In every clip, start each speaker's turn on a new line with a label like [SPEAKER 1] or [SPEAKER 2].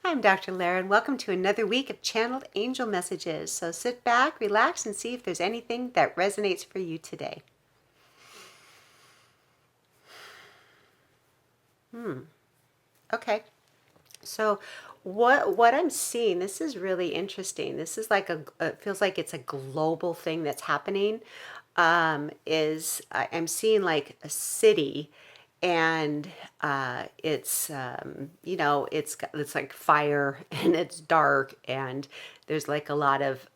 [SPEAKER 1] I'm Dr. Lara, and welcome to another week of Channeled Angel Messages. So sit back, relax, and see if there's anything that resonates for you today. Okay. So what I'm seeing, this is really interesting. This is like it feels like it's a global thing that's happening. I'm seeing like a city, and it's like fire and it's dark, and there's like a lot of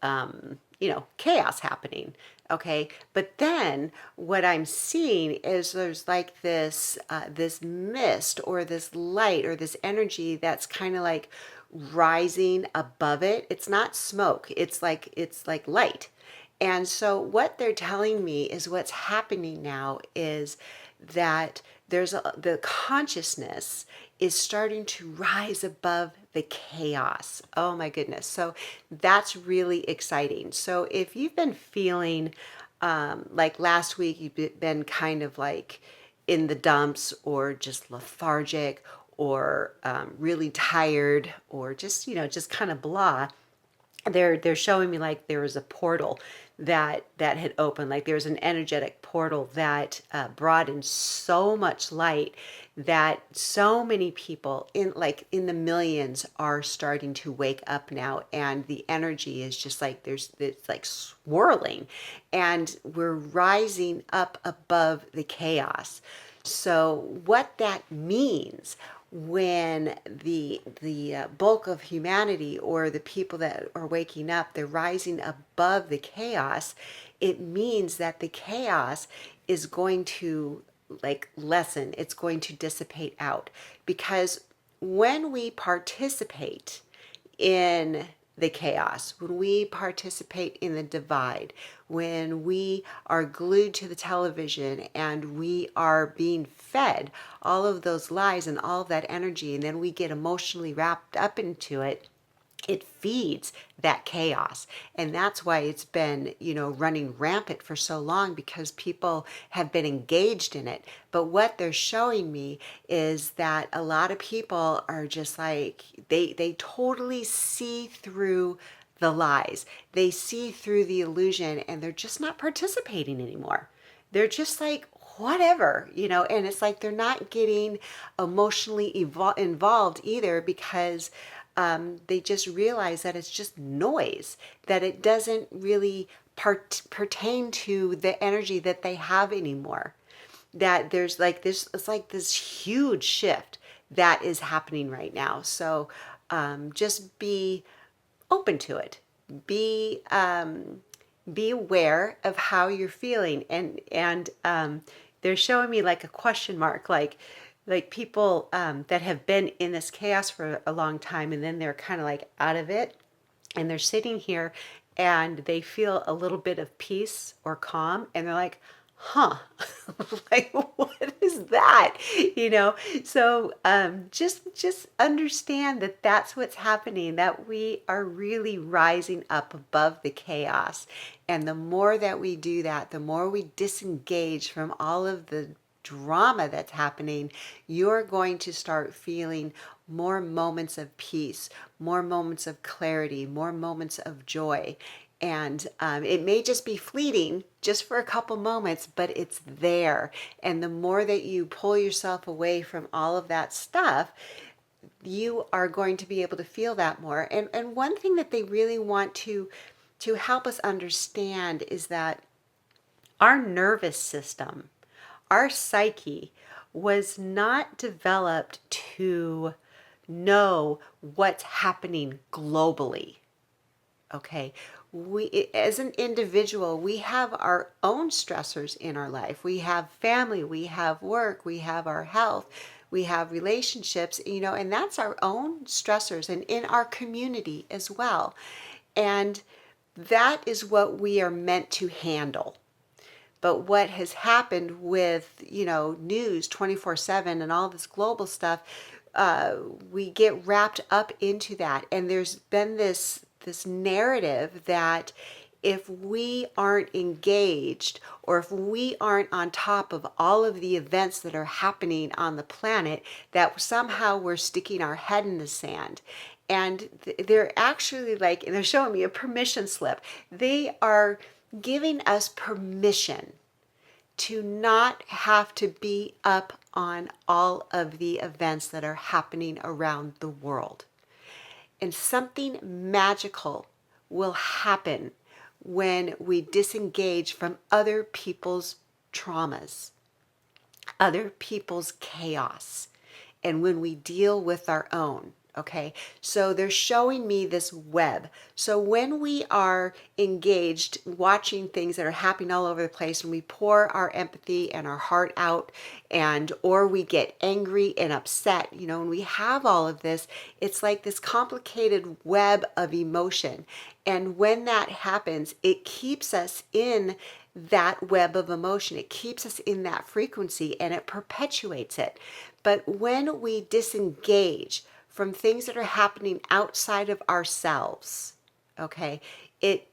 [SPEAKER 1] chaos happening. Okay, but then what I'm seeing is there's like this mist or this light or this energy that's kind of like rising above it. It's not smoke. It's like light. And so what they're telling me is what's happening now is that the consciousness is starting to rise above the chaos. Oh my goodness. So that's really exciting. So if you've been feeling like last week, you've been kind of like in the dumps or just lethargic or really tired or just kind of blah, they're showing me like there was a portal that had opened, like there was an energetic portal that brought in so much light that so many people in the millions are starting to wake up now, and the energy is just like it's like swirling, and we're rising up above the chaos. So what that means, when the bulk of humanity or the people that are waking up, they're rising above the chaos, it means that the chaos is going to like lessen, it's going to dissipate out, because when we participate in the chaos, when we participate in the divide, when we are glued to the television and we are being fed all of those lies and all of that energy, and then we get emotionally wrapped up into it, it feeds that chaos. And that's why it's been running rampant for so long, because people have been engaged in it. But what they're showing me is that a lot of people are just like they totally see through the lies, they see through the illusion, and they're just not participating anymore. They're just like, whatever, and it's like they're not getting emotionally involved either, because they just realize that it's just noise, that it doesn't really pertain to the energy that they have anymore. That there's like this, it's like this huge shift that is happening right now. So just be open to it. Be aware of how you're feeling, and they're showing me like a question mark, like people that have been in this chaos for a long time, and then they're kind of like out of it, and they're sitting here and they feel a little bit of peace or calm, and they're like, huh, like what is that, so just understand that that's what's happening, that we are really rising up above the chaos. And the more that we do that, the more we disengage from all of the drama that's happening, you're going to start feeling more moments of peace, more moments of clarity, more moments of joy. And it may just be fleeting, just for a couple moments, but it's there. And the more that you pull yourself away from all of that stuff, you are going to be able to feel that more. And one thing that they really want to help us understand is that our nervous system, our psyche, was not developed to know what's happening globally. Okay, we as an individual, we have our own stressors in our life. We have family, we have work, we have our health, we have relationships, and that's our own stressors, and in our community as well. And that is what we are meant to handle. But what has happened with, news 24/7 and all this global stuff, we get wrapped up into that. And there's been this narrative that if we aren't engaged or if we aren't on top of all of the events that are happening on the planet, that somehow we're sticking our head in the sand. And they're actually like, and they're showing me a permission slip. They are giving us permission to not have to be up on all of the events that are happening around the world. And something magical will happen when we disengage from other people's traumas, other people's chaos, and when we deal with our own. Okay, so they're showing me this web. So when we are engaged watching things that are happening all over the place, and we pour our empathy and our heart out, and or we get angry and upset, when we have all of this, it's like this complicated web of emotion. And when that happens, it keeps us in that web of emotion. It keeps us in that frequency and it perpetuates it. But when we disengage from things that are happening outside of ourselves, okay, it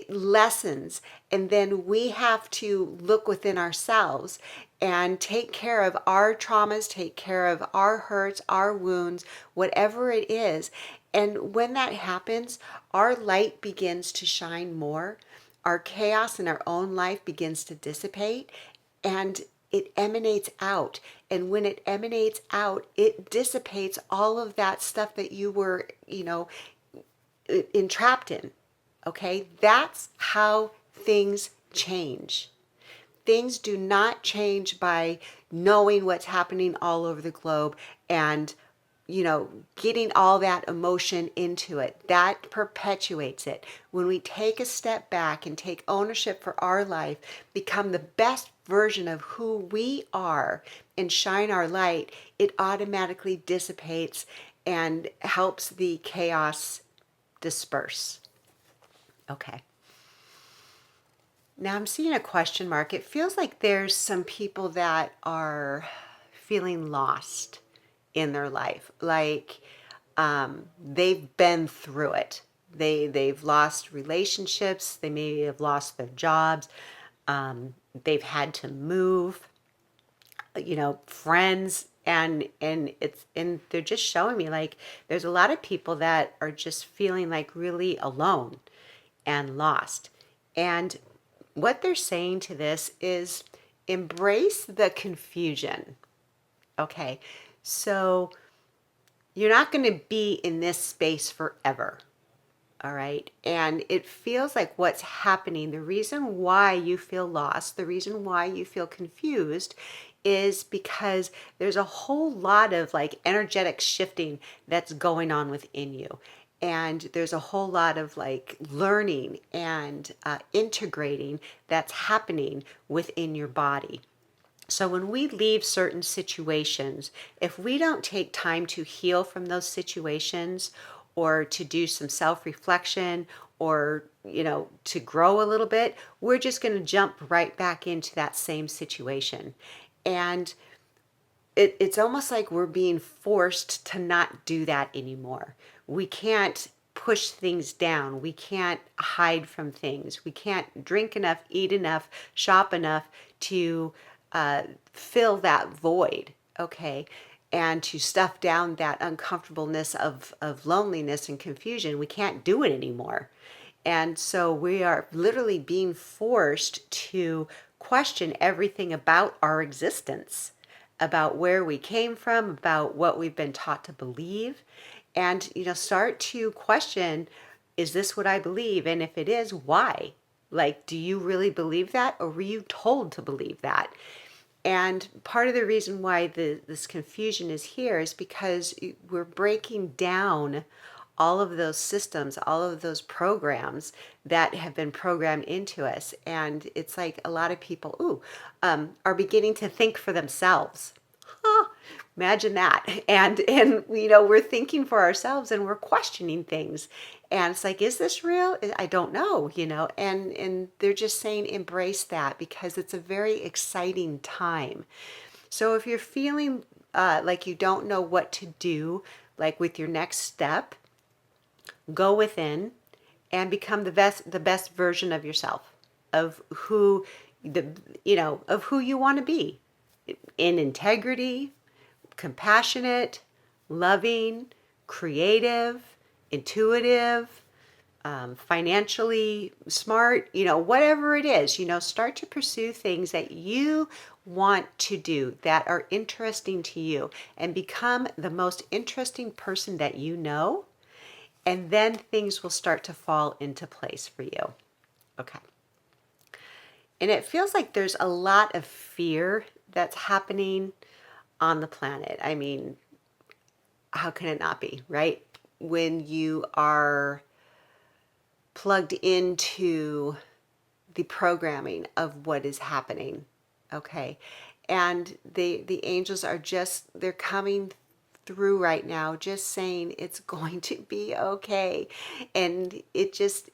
[SPEAKER 1] lessens, and then we have to look within ourselves and take care of our traumas, take care of our hurts, our wounds, whatever it is. And when that happens, our light begins to shine more. Our chaos in our own life begins to dissipate, and it emanates out. And when it emanates out, it dissipates all of that stuff that you were, entrapped in. Okay? That's how things change. Things do not change by knowing what's happening all over the globe and getting all that emotion into it. That perpetuates it. When we take a step back and take ownership for our life, become the best version of who we are, and shine our light, it automatically dissipates and helps the chaos disperse. Okay. Now I'm seeing a question mark. It feels like there's some people that are feeling lost in their life, like they've been through it. They've lost relationships. They maybe have lost their jobs. They've had to move. Friends, and they're just showing me like there's a lot of people that are just feeling like really alone and lost. And what they're saying to this is embrace the confusion. Okay, so you're not going to be in this space forever. All right. And it feels like what's happening, the reason why you feel lost, the reason why you feel confused is because there's a whole lot of like energetic shifting that's going on within you. And there's a whole lot of like learning and integrating that's happening within your body. So when we leave certain situations, if we don't take time to heal from those situations or to do some self-reflection or, to grow a little bit, we're just going to jump right back into that same situation. And it's almost like we're being forced to not do that anymore. We can't push things down. We can't hide from things. We can't drink enough, eat enough, shop enough to fill that void, okay? And to stuff down that uncomfortableness of loneliness and confusion. We can't do it anymore. And so we are literally being forced to question everything about our existence, about where we came from, about what we've been taught to believe, and start to question, is this what I believe? And if it is, why? Like, do you really believe that, or were you told to believe that? And part of the reason why this confusion is here is because we're breaking down all of those systems, all of those programs that have been programmed into us. And it's like a lot of people, are beginning to think for themselves. Huh, imagine that. And we're thinking for ourselves and we're questioning things. And it's like, is this real? I don't know, and they're just saying embrace that because it's a very exciting time. So if you're feeling like you don't know what to do, like with your next step, go within and become the best version of yourself, of who the of who you want to be, in integrity, compassionate, loving, creative, intuitive, financially smart, whatever it is, start to pursue things that you want to do that are interesting to you, and become the most interesting person that you know. And then things will start to fall into place for you. Okay. And it feels like there's a lot of fear that's happening on the planet. I mean, how can it not be, right? When you are plugged into the programming of what is happening, okay? And the angels are just, they're coming through right now, just saying it's going to be okay. And it just,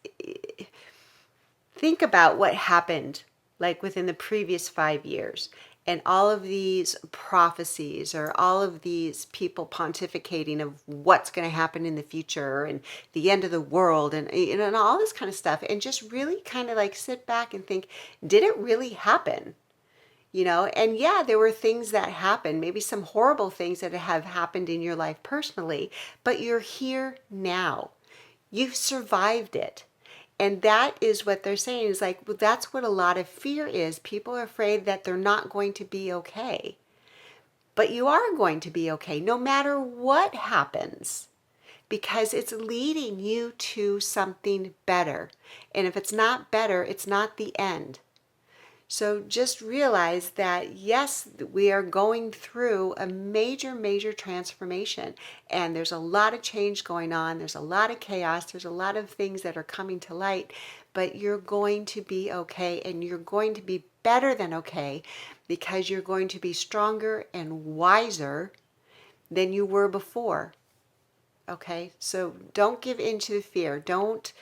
[SPEAKER 1] think about what happened like within the previous 5 years, and all of these prophecies, or all of these people pontificating of what's going to happen in the future and the end of the world, and all this kind of stuff, and just really kind of like sit back and think, did it really happen? And yeah, there were things that happened, maybe some horrible things that have happened in your life personally, but you're here now. You've survived it. And that is what they're saying, is like, well, that's what a lot of fear is. People are afraid that they're not going to be okay. But you are going to be okay no matter what happens, because it's leading you to something better. And if it's not better, it's not the end. So just realize that, yes, we are going through a major, major transformation, and there's a lot of change going on. There's a lot of chaos. There's a lot of things that are coming to light, but you're going to be okay, and you're going to be better than okay, because you're going to be stronger and wiser than you were before. Okay? So don't give in to the fear. Don't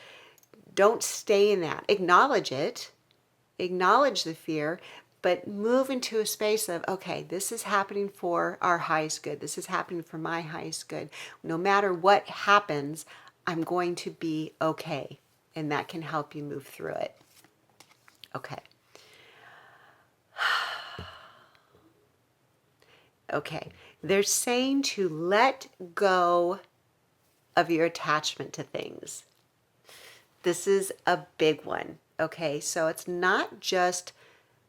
[SPEAKER 1] stay in that. Acknowledge it. Acknowledge the fear, but move into a space of, okay, this is happening for our highest good. This is happening for my highest good. No matter what happens, I'm going to be okay. And that can help you move through it. Okay. Okay. They're saying to let go of your attachment to things. This is a big one. Okay. So it's not just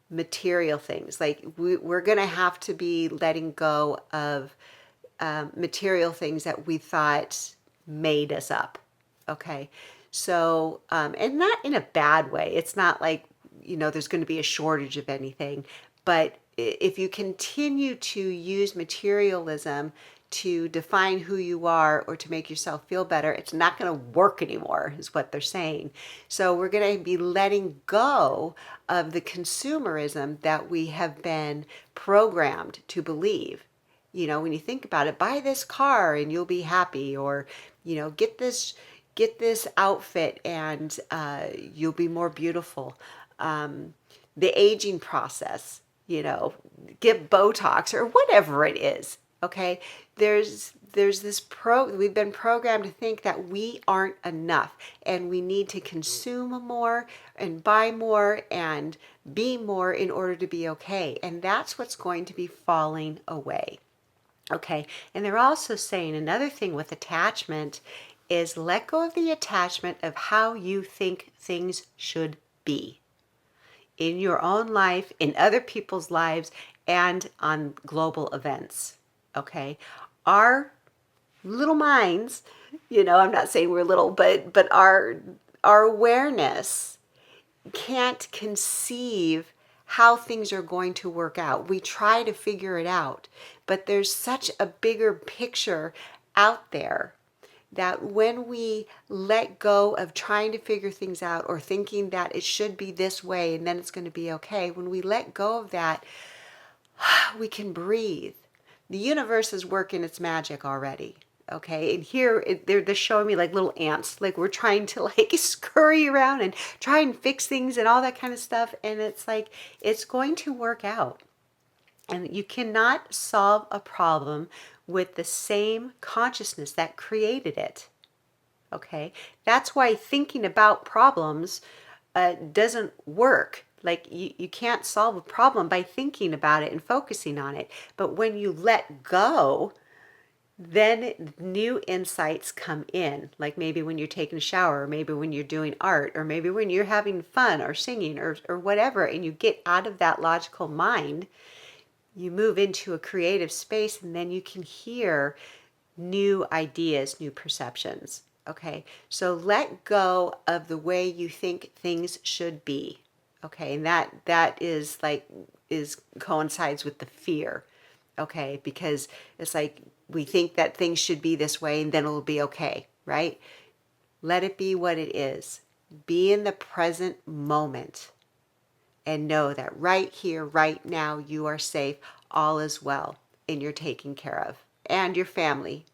[SPEAKER 1] material things. Like we're going to have to be letting go of material things that we thought made us up. Okay. So, and not in a bad way. It's not like, there's going to be a shortage of anything. But if you continue to use materialism to define who you are or to make yourself feel better, it's not going to work anymore, is what they're saying. So we're going to be letting go of the consumerism that we have been programmed to believe. When you think about it, buy this car and you'll be happy, or get this outfit and you'll be more beautiful. The aging process, get Botox or whatever it is. Okay, there's this we've been programmed to think that we aren't enough, and we need to consume more and buy more and be more in order to be okay. And that's what's going to be falling away. Okay, and they're also saying another thing with attachment is let go of the attachment of how you think things should be in your own life, in other people's lives, and on global events. Okay, our little minds, I'm not saying we're little, but our awareness can't conceive how things are going to work out. We try to figure it out, but there's such a bigger picture out there that when we let go of trying to figure things out or thinking that it should be this way and then it's going to be okay, when we let go of that, we can breathe. The universe is working its magic already. Okay, and here they're showing me like little ants, like we're trying to like scurry around and try and fix things and all that kind of stuff, and it's like it's going to work out. And you cannot solve a problem with the same consciousness that created it. Okay, that's why thinking about problems doesn't work. Like you can't solve a problem by thinking about it and focusing on it. But when you let go, then new insights come in. Like maybe when you're taking a shower, or maybe when you're doing art, or maybe when you're having fun or singing or whatever, and you get out of that logical mind, you move into a creative space, and then you can hear new ideas, new perceptions. Okay, so let go of the way you think things should be. Okay, and that is like is coincides with the fear. Okay, because it's like we think that things should be this way and then it'll be okay, right? Let it be what it is. Be in the present moment and know that right here, right now, you are safe, all is well, and you're taken care of, and your family.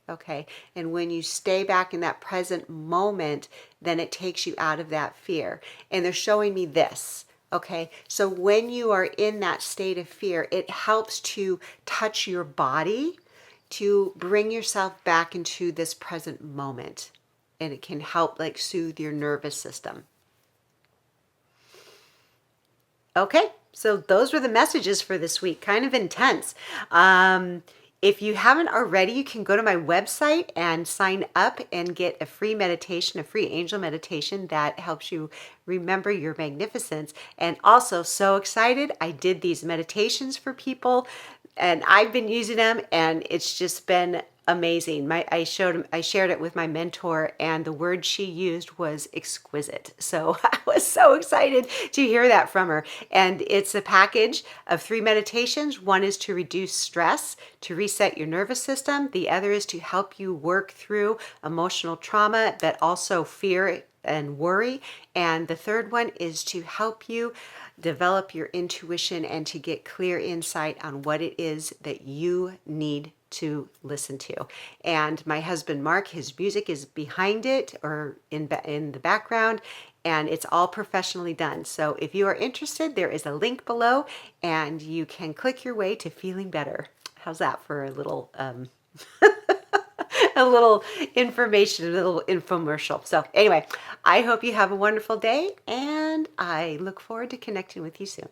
[SPEAKER 1] Okay. And when you stay back in that present moment, then it takes you out of that fear. And they're showing me this. Okay. So when you are in that state of fear, it helps to touch your body to bring yourself back into this present moment. And it can help like soothe your nervous system. Okay, so those were the messages for this week. Kind of intense. If you haven't already, you can go to my website and sign up and get a free meditation, a free angel meditation that helps you remember your magnificence. And also, so excited, I did these meditations for people and I've been using them and it's just been amazing. I shared it with my mentor and the word she used was exquisite. So I was so excited to hear that from her. And it's a package of 3 meditations. One is to reduce stress, to reset your nervous system. The other is to help you work through emotional trauma, but also fear and worry. And the third one is to help you develop your intuition and to get clear insight on what it is that you need to listen to. And my husband Mark, his music is behind it or in the background, and it's all professionally done. So if you are interested, there is a link below and you can click your way to feeling better. How's that for a little a little information, a little infomercial. So anyway, I hope you have a wonderful day and I look forward to connecting with you soon.